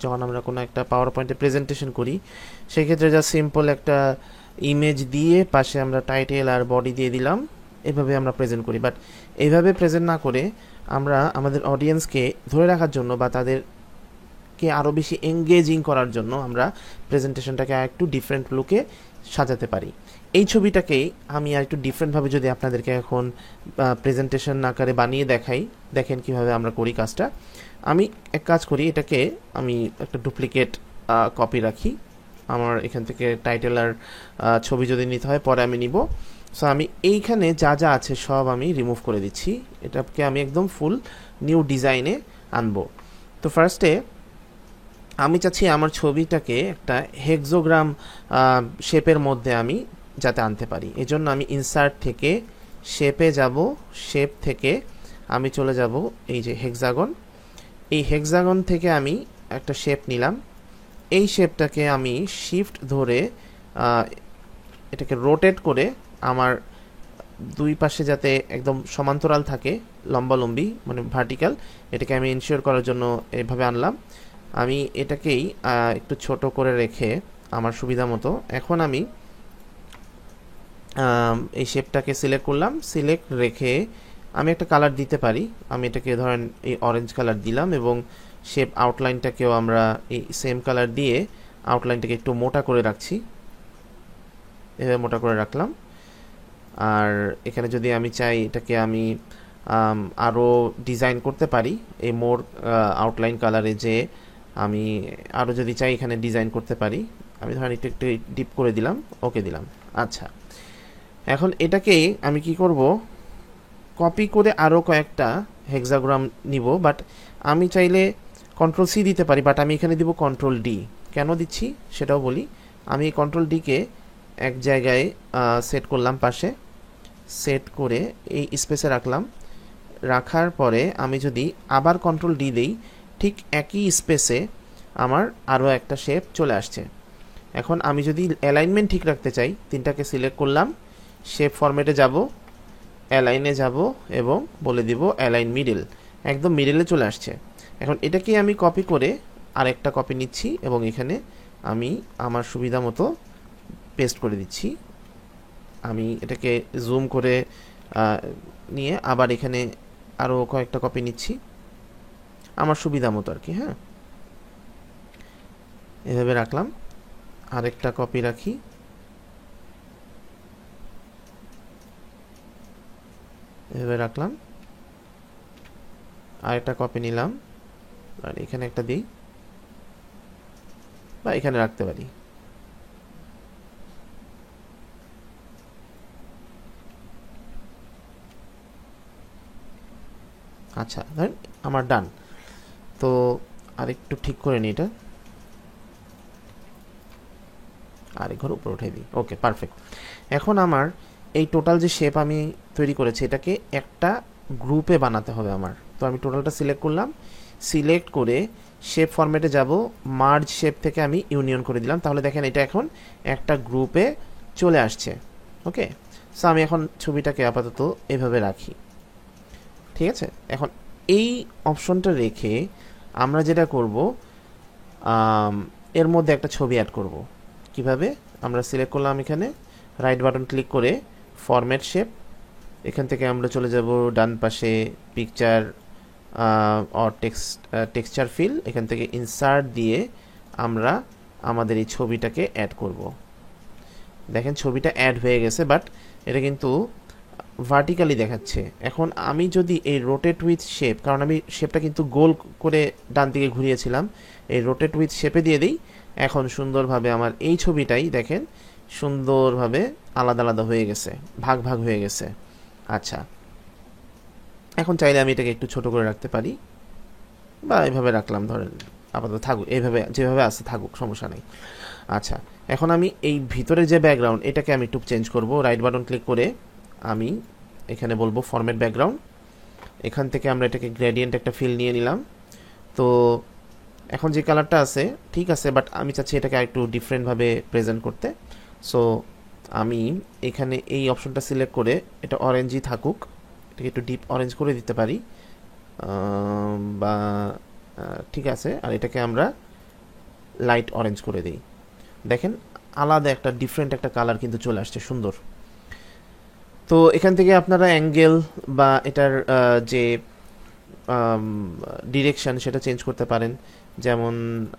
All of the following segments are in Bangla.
যখন আমরা কোনো একটা পাওয়ার পয়েন্টে প্রেজেন্টেশন করি সেক্ষেত্রে যা সিম্পল একটা ইমেজ দিয়ে পাশে আমরা টাইটেল আর বডি দিয়ে দিলাম, এভাবে আমরা প্রেজেন্ট করি। বাট এইভাবে প্রেজেন্ট না করে আমরা আমাদের অডিয়েন্সকে ধরে রাখার জন্য বা তাদেরকে আরও বেশি এঙ্গেজিং করার জন্য আমরা প্রেজেন্টেশনটাকে আর একটু ডিফারেন্ট লুকে সাজাতে পারি। এই ছবিটাকেই আমি আর একটু ডিফারেন্টভাবে যদি আপনাদেরকে এখন প্রেজেন্টেশন আকারে বানিয়ে দেখাই, দেখেন কিভাবে আমরা করি কাজটা। আমি এক কাজ করি, এটাকে আমি একটা ডুপ্লিকেট কপি রাখি। আমার এখান থেকে টাইটেল আর ছবি যদি নিতে হয় পরে আমি নিব। সো আমি এইখানে যা যা আছে সব আমি রিমুভ করে দিচ্ছি, এটাকে আমি একদম ফুল নিউ ডিজাইনে আনবো। তো ফার্স্টে আমি চাচ্ছি আমার ছবিটাকে একটা হেক্সোগ্রাম শেপের মধ্যে আমি যাতে আনতে পারি। এই জন্য আমি ইনসার্ট থেকে শেপে যাব, শেপ থেকে আমি চলে যাব এই যে হেক্সাগন। এই হেক্সাগন থেকে আমি একটা শেপ নিলাম, এই শেপটাকে আমি শিফট ধরে এটাকে রোটেট করে আমার দুই পাশে যাতে একদম সমান্তরাল থাকে, লম্বালম্বি মানে ভার্টিক্যাল, এটাকে আমি ইনশিওর করার জন্য এভাবে আনলাম। আমি এটাকেই একটু ছোট করে রেখে আমার সুবিধা মতো এখন আমি এই শেপটাকে সিলেক্ট করলাম। সিলেক্ট রেখে আমি একটা কালার দিতে পারি, আমি এটাকে ধরেন এই অরেঞ্জ কালার দিলাম এবং শেপ আউটলাইনটাকেও আমরা এই সেম কালার দিয়ে আউটলাইনটাকে একটু মোটা করে রাখছি, এভাবে মোটা করে রাখলাম। আর এখানে যদি আমি চাই এটাকে আমি আরও ডিজাইন করতে পারি, এই মোর আউটলাইন কালারে যে আমি আরও যদি চাই এখানে ডিজাইন করতে পারি। আমি ধরেন একটু একটু ডিপ করে দিলাম, ওকে দিলাম। আচ্ছা, এখন এটাকেই আমি কি করব, কপি করে আরও কয়েকটা হেক্সাগ্রাম নিব। বাট আমি চাইলে কন্ট্রোল সি দিতে পারি, বাট আমি এখানে দিব কন্ট্রোল ডি। কেন দিচ্ছি সেটাও বলি। আমি কন্ট্রোল ডিকে এক জায়গায় সেট করলাম, পাশে সেট করে এই স্পেসে রাখলাম। রাখার পরে আমি যদি আবার কন্ট্রোল ডি দিই, ঠিক একই স্পেসে আমার আরও একটা শেপ চলে আসছে। এখন আমি যদি অ্যালাইনমেন্ট ঠিক রাখতে চাই, তিনটাকে সিলেক্ট করলাম, শেপ ফরম্যাটে যাব, অ্যালাইনে যাব এবং বলে দিব অ্যালাইন মিডল, একদম মিডলে চলে আসছে। এখন এটাকে আমি কপি করে আরেকটা কপি নিচ্ছি এবং এখানে আমি আমার সুবিধা মতো পেস্ট করে দিচ্ছি। আমি এটাকে জুম করে নিয়ে আবার এখানে আরও কয়েকটা কপি নিচ্ছি আমার সুবিধা মতো আর কি। হ্যাঁ, এভাবে রাখলাম। আরেকটা কপি রাখি, এভাবে রাখলাম। আরেকটা কপি নিলাম আর এখানে একটা দিই বা এখানে রাখতে পারি। আচ্ছা, ধরেন আমার ডান। তো আরেকটু ঠিক করে নিই, এটা আরেক ঘর উপরে উঠে দিই। ওকে, পারফেক্ট। এখন আমার এই টোটাল যে শেপ আমি তৈরি করেছি এটাকে একটা গ্রুপে বানাতে হবে আমার। তো আমি টোটালটা সিলেক্ট করলাম, সিলেক্ট করে শেপ ফরম্যাটে যাব, মার্জ শেপ থেকে আমি ইউনিয়ন করে দিলাম। তাহলে দেখেন এটা এখন একটা গ্রুপে চলে আসছে। ওকে, সো আমি এখন ছবিটাকে আপাতত এভাবে রাখি, ঠিক আছে। এখন এই অপশনটা রেখে আমরা যেটা করব, এর মধ্যে একটা ছবি অ্যাড করব। কিভাবে, আমরা সিলেক্ট করলাম এখানে, রাইট বাটন ক্লিক করে ফরম্যাট শেপ, এখান থেকে আমরা চলে যাব ডান পাশে পিকচার অর টেক্সচার ফিল, এখান থেকে ইনসার্ট দিয়ে আমরা আমাদের এই ছবিটাকে অ্যাড করব। দেখেন ছবিটা অ্যাড হয়ে গেছে, বাট এটা কিন্তু ভার্টিক্যালি দেখাচ্ছে। এখন আমি যদি এই রোটেট উইথ শেপ, কারণ আমি শেপটা কিন্তু গোল করে ডান দিকে ঘুরিয়েছিলাম, এই রোটেট উইথ শেপে দিয়ে দিই, এখন সুন্দরভাবে আমার এই ছবিটাই দেখেন সুন্দরভাবে আলাদা আলাদা হয়ে গেছে, ভাগ ভাগ হয়ে গেছে। আচ্ছা, এখন চাইলে আমি এটাকে একটু ছোট করে রাখতে পারি বা এভাবে রাখলাম, ধরেন আপাতত থাকুক এইভাবে, যেভাবে আছে থাকুক, সমস্যা নেই। আচ্ছা, এখন আমি এই ভিতরে যে ব্যাকগ্রাউন্ড এটাকে আমি একটু চেঞ্জ করব। রাইট বাটন ক্লিক করে আমি এখানে বলবো ফরম্যাট ব্যাকগ্রাউন্ড, এখান থেকে আমরা এটাকে গ্রেডিয়েন্ট একটা ফিল নিয়ে নিলাম। তো এখন যে কালারটা আছে ঠিক আছে, বাট আমি চাচ্ছি এটাকে একটু ডিফারেন্টভাবে প্রেজেন্ট করতে। সো আমি এখানে এই অপশনটা সিলেক্ট করে এটা অরেঞ্জই থাকুক, এটাকে একটু ডিপ অরেঞ্জ করে দিতে পারি বা ঠিক আছে। আর এটাকে আমরা লাইট অরেঞ্জ করে দিই, দেখেন আলাদা একটা ডিফারেন্ট একটা কালার কিন্তু চলে আসছে, সুন্দর। তো এখান থেকে আপনারা অ্যাঙ্গেল বা এটার যে ডিরেকশান সেটা চেঞ্জ করতে পারেন। যেমন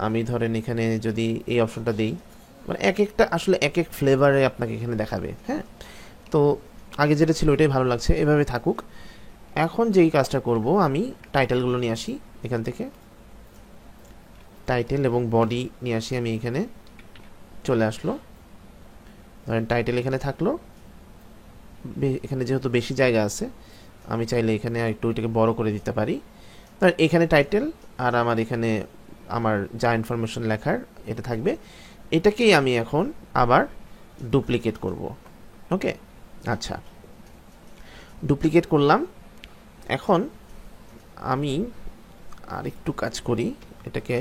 আমি ধরেন এখানে যদি এই অপশনটা দিই, মানে এক একটা আসলে এক এক ফ্লেভারে আপনাকে এখানে দেখাবে। হ্যাঁ, তো আগে যেটা ছিল ওইটাই ভালো লাগছে, এভাবে থাকুক। এখন যেই কাজটা করব, আমি টাইটেলগুলো নিয়ে আসি এখান থেকে, টাইটেল এবং বডি নিয়ে আসি আমি এখানে, চলে আসলো। ধরেন টাইটেল এখানে থাকলো, এখানে যেহেতু বেশি জায়গা আছে আমি চাইলে এখানে একটু এটাকে বড় করে দিতে পারি। ধরেন এখানে টাইটেল আর আমার এখানে আমার যা ইনফরমেশন লেখার এটা থাকবে, এটাকেই আমি এখন আবার ডুপ্লিকেট করব। ওকে, আচ্ছা, ডুপ্লিকেট করলাম। এখন আমি আর একটু কাজ করি, এটাকে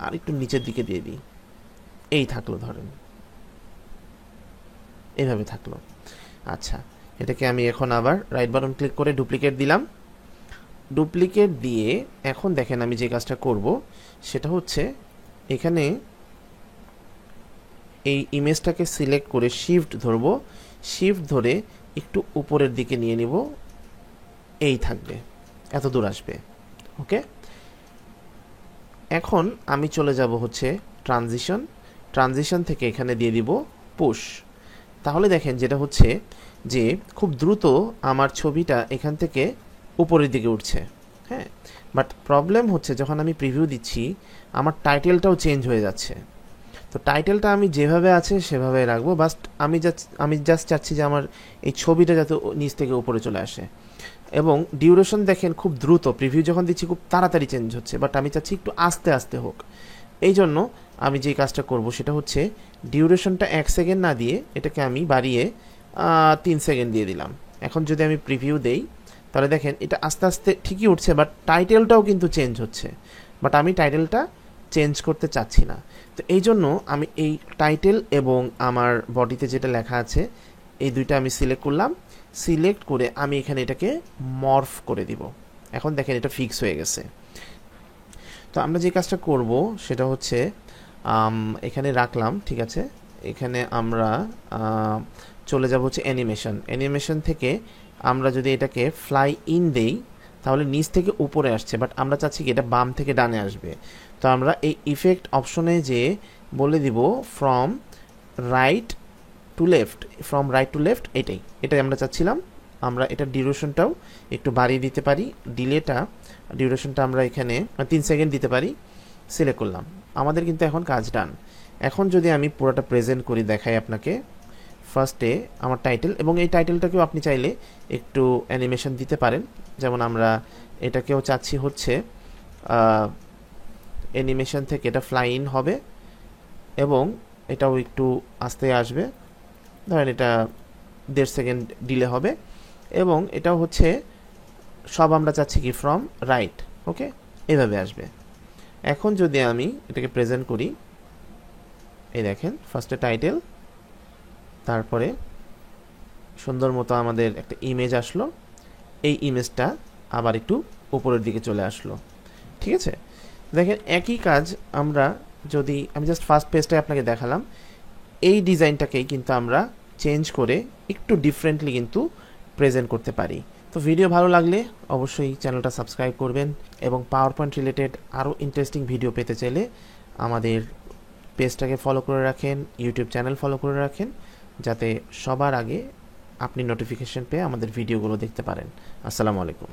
আর একটু নিচের দিকে দিয়ে দিই, এই থাকলো, ধরেন এইভাবে থাকলো। আচ্ছা, এটাকে আমি এখন আবার রাইট বাটন ক্লিক করে ডুপ্লিকেট দিলাম। ডুপ্লিকেট দিয়ে এখন দেখেন আমি যে কাজটা করব সেটা হচ্ছে এখানে এই ইমেজটাকে সিলেক্ট করে শিফট ধরবো, শিফট ধরে একটু উপরের দিকে নিয়ে নিব, এই থাকবে, এত দূর আসবে। ওকে, এখন আমি চলে যাব হচ্ছে ট্রানজিশন, ট্রানজিশন থেকে এখানে দিয়ে দিব পুশ। তাহলে দেখেন যেটা হচ্ছে যে খুব দ্রুত আমার ছবিটা এখান থেকে উপরের দিকে উঠছে। হ্যাঁ, বাট প্রবলেম হচ্ছে যখন আমি প্রিভিউ দিচ্ছি আমার টাইটেলটাও চেঞ্জ হয়ে যাচ্ছে। তো টাইটেলটা আমি যেভাবে আছে সেভাবে রাখবো, বাট আমি জাস্ট চাচ্ছি যে আমার এই ছবিটা যাতে নিচ থেকে উপরে চলে আসে। এবং ডিউরেশন দেখেন খুব দ্রুত, প্রিভিউ যখন দিচ্ছি খুব তাড়াতাড়ি চেঞ্জ হচ্ছে, বাট আমি চাচ্ছি একটু আস্তে আস্তে হোক। এই জন্য আমি যে কাজটা করব সেটা হচ্ছে ডিউরেশনটা 1 সেকেন্ড না দিয়ে এটাকে আমি বাড়িয়ে 3 সেকেন্ড দিয়ে দিলাম। এখন যদি আমি প্রিভিউ দেই তাহলে দেখেন এটা আস্তে আস্তে ঠিকই উঠছে, বাট টাইটেলটাও কিন্তু চেঞ্জ হচ্ছে, বাট আমি টাইটেলটা চেঞ্জ করতে চাচ্ছি না। তো এই জন্য আমি এই টাইটেল এবং আমার বডিতে যেটা লেখা আছে এই দুইটা আমি সিলেক্ট করলাম, সিলেক্ট করে আমি এখানে এটাকে মর্ফ করে দিব। এখন দেখেন এটা ফিক্স হয়ে গেছে। তো আমরা যে কাজটা করব সেটা হচ্ছে এখানে রাখলাম, ঠিক আছে। এখানে আমরা চলে যাব হচ্ছে অ্যানিমেশন, অ্যানিমেশন থেকে আমরা যদি এটাকে ফ্লাই ইন দেই তাহলে নিচ থেকে উপরে আসছে, বাট আমরা চাচ্ছি কি এটা বাম থেকে ডানে আসবে। তো আমরা এই ইফেক্ট অপশনে যে বলে দিব from right to left, from right to left, এটাই আমরা চাচ্ছিলাম। আমরা এটার ডিউরেশনটাও একটু বাড়িয়ে দিতে পারি, ডিউরেশনটা আমরা এখানে 3 সেকেন্ড দিতে পারি, সিলেক্ট করলাম। আমাদের কিন্তু এখন কাজ ডান। এখন যদি আমি পুরোটা প্রেজেন্ট করি দেখাই আপনাকে, ফার্স্টে আমার টাইটেল, এবং এই টাইটেলটাকেও আপনি চাইলে একটু অ্যানিমেশন দিতে পারেন। যেমন আমরা এটাকেও চাচ্ছি হচ্ছে অ্যানিমেশন থেকে এটা ফ্লাই ইন হবে এবং এটাও একটু আস্তে আসবে, ধরেন এটা 1.5 সেকেন্ড ডিলে হবে, এবং এটাও হচ্ছে সব আমরা চাচ্ছি কি ফ্রম রাইট। ওকে, এভাবে আসবে। এখন যদি আমি এটাকে প্রেজেন্ট করি, এই দেখেন ফার্স্টে টাইটেল, তারপরে সুন্দর মতো আমাদের একটা ইমেজ আসলো, এই ইমেজটা আবার একটু উপরের দিকে চলে আসলো। ঠিক আছে, দেখেন একই কাজ আমরা যদি, আমি জাস্ট ফার্স্ট পেজটাই আপনাকে দেখালাম, এই ডিজাইনটাকেই কিন্তু আমরা চেঞ্জ করে একটু ডিফারেন্টলি কিন্তু প্রেজেন্ট করতে পারি। তো ভিডিও ভালো লাগলে অবশ্যই চ্যানেলটা সাবস্ক্রাইব করবেন, এবং পাওয়ার পয়েন্ট রিলেটেড আরও ইন্টারেস্টিং ভিডিও পেতে চাইলে আমাদের পেজটাকে ফলো করে রাখেন, ইউটিউব চ্যানেল ফলো করে রাখেন, যাতে সবার আগে আপনি নোটিফিকেশন পেয়ে আমাদের ভিডিওগুলো দেখতে পারেন। আসসালামু আলাইকুম।